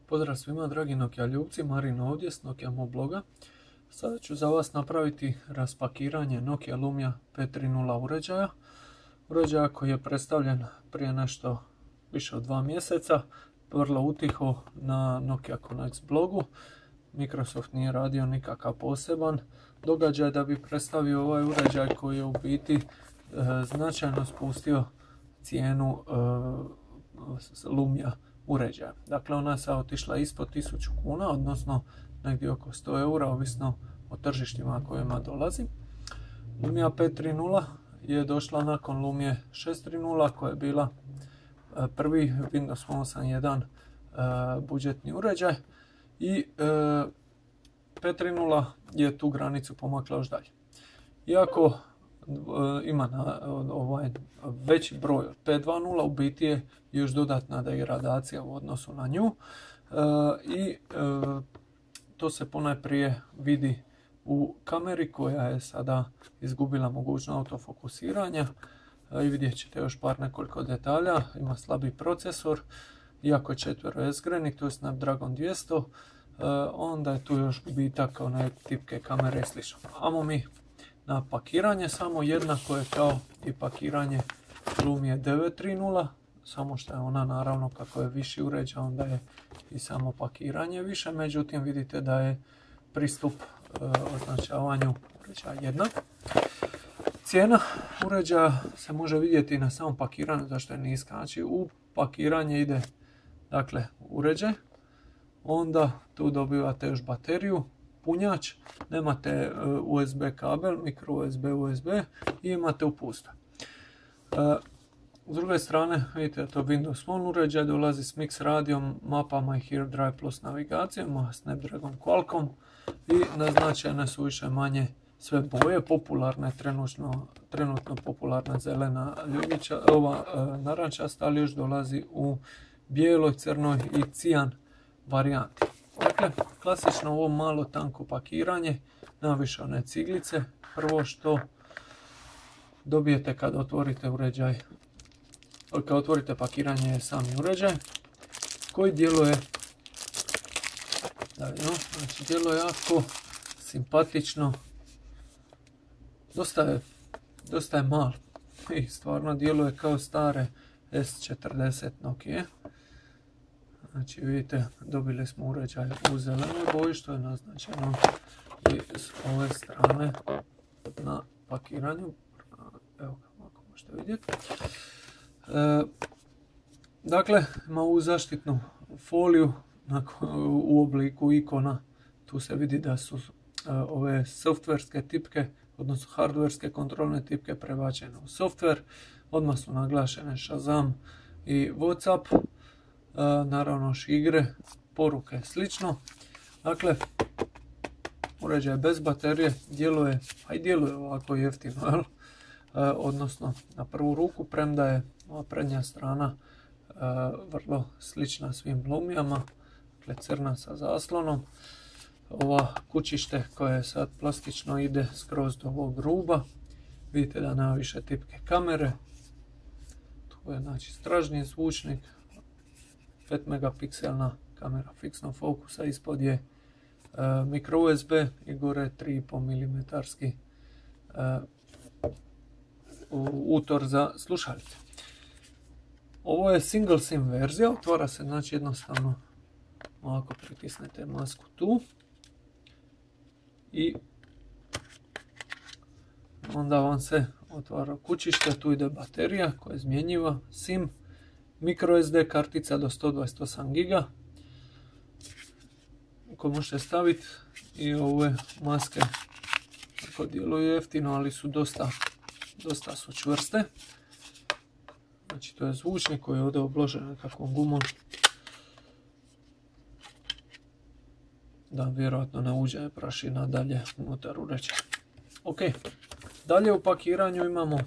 Pozdrav svima dragi Nokia ljubci, Marin ovdje s Nokia Mobloga. Sada ću za vas napraviti raspakiranje Nokia Lumia 530 uređaja. Uređaja koji je predstavljen prije nešto više od 2 mjeseca, vrlo utiho na Nokia Connect blogu. Microsoft nije radio nikakav poseban događaj da bi predstavio ovaj uređaj koji je u biti značajno spustio cijenu Lumia uređaja. Dakle, ona je sad otišla ispod 1000 kuna, odnosno negdje oko 100 eura, ovisno o tržištima kojima dolazi. Lumia 530 je došla nakon Lumije 630 koja je bila prvi Windows 8.1 budžetni uređaj i 530 je tu granicu pomakla još dalje. Iako ima ovaj veći broj od 520, u biti je još dodatna degradacija u odnosu na nju i to se ponajprije vidi u kameri koja je sada izgubila mogućnost autofokusiranja i vidjet ćete još nekoliko detalja. Ima slabi procesor, iako je 4S-greni, to je Snapdragon 200, onda je tu još gubitak one tipke kamere i slično. Amo mi na pakiranje, samo jednako je kao i pakiranje Lumije 930, samo što je ona naravno kako je viši uređaj, onda je i samo pakiranje više, međutim vidite da je pristup označavanju uređaja jednak. Cijena uređaja se može vidjeti na samom pakiranju zašto je niska. Znači u pakiranje ide dakle uređaj, onda tu dobivate još bateriju, punjač, nemate USB kabel, micro USB i imate upustoj. S druge strane vidite to Windows Phone uređaj, dolazi s Mix radijom, mapama i Here Drive Plus navigacijom, Snapdragon Qualcomm i naznačene su više manje sve boje popularne, trenutno popularna zelena ljubića, ova narančasta, ali još dolazi u bijeloj, crnoj i cijan varijanti. Dakle, klasično ovo malo tanko pakiranje, nema više one ciglice. Prvo što dobijete kad otvorite uređaj, kad otvorite pakiranje je sami uređaj koji djeluje, znači djeluje jako simpatično, dosta je mal i stvarno djeluje kao stare S40 Nokia. Znači vidite, dobili smo uređaj u zelenoj boji što je naznačeno i s ove strane na pakiranju. Evo kako možete vidjeti. Dakle, ima ovu zaštitnu foliju u obliku ikona. Tu se vidi da su ove softverske tipke, odnosno hardverske kontrolne tipke prebačene u softver. Odmah su naglašene Shazam i Whatsapp. Naravno igre, poruke, slično. Dakle, uređaj bez baterije djeluje, a i djeluje ovako jeftino, jel? Odnosno na prvu ruku, premda je ova prednja strana vrlo slična svim Lumijama, dakle crna sa zaslonom. Ova kućište koje sad plastično ide skroz do ovog ruba, vidite da nema više tipke kamere. Tu je znači stražnji zvučnik, 5 megapikselna kamera fiksnog fokusa, ispod je micro USB i gore 3,5 mm utor za slušalice. Ovo je single sim verzija, otvara se znači jednostavno ovako pritisnete masku tu i onda vam se otvara kućište, tu ide baterija koja je izmjenjiva, sim, microSD kartica do 128 GB koje možete staviti i ove maske kako djeluju jeftino, ali su dosta su čvrste. Znači to je zvučnik koji je ovdje obložen nekakvom gumom da vjerojatno ne uđe prašina dalje unutar uređaja. Ok, dalje u pakiranju imamo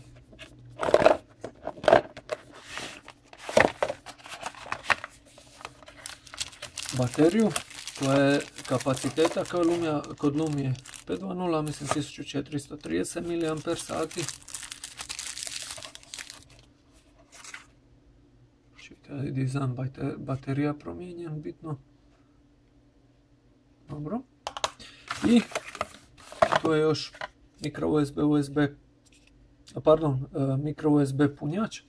bateriju koja je kapaciteta kao kod Lumije 520, mislim 1430 mAh. Dizajn baterija promijenjen bitno. dobro. I tu je još micro USB punjač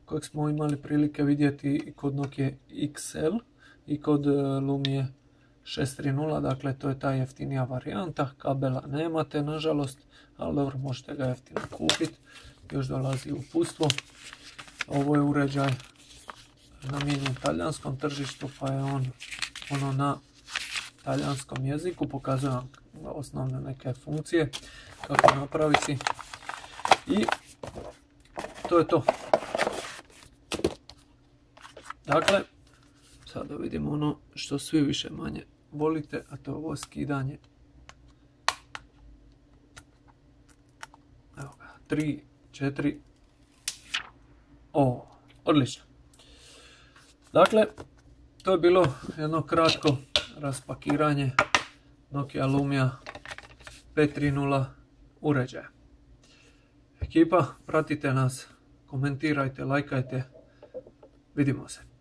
kojeg smo imali prilike vidjeti i kod Nokia XL i kod Lumia 630, dakle to je ta jeftinija varijanta, kabela nemate nažalost, ali dobro, možete ga jeftino kupiti, još dolazi uputstvo. Ovo je uređaj namijenjen talijanskom tržištu, pa je on na talijanskom jeziku, pokazuje vam osnovne neke funkcije kako napraviti. I to je to. Dakle, sada vidimo ono što svi više manje volite, a to je ovo skidanje. Evo ga, 3, 4. Odlično. Dakle, to je bilo jedno kratko raspakiranje Nokia Lumia 530 uređaja. Ekipa, pratite nas, komentirajte, lajkajte, vidimo se.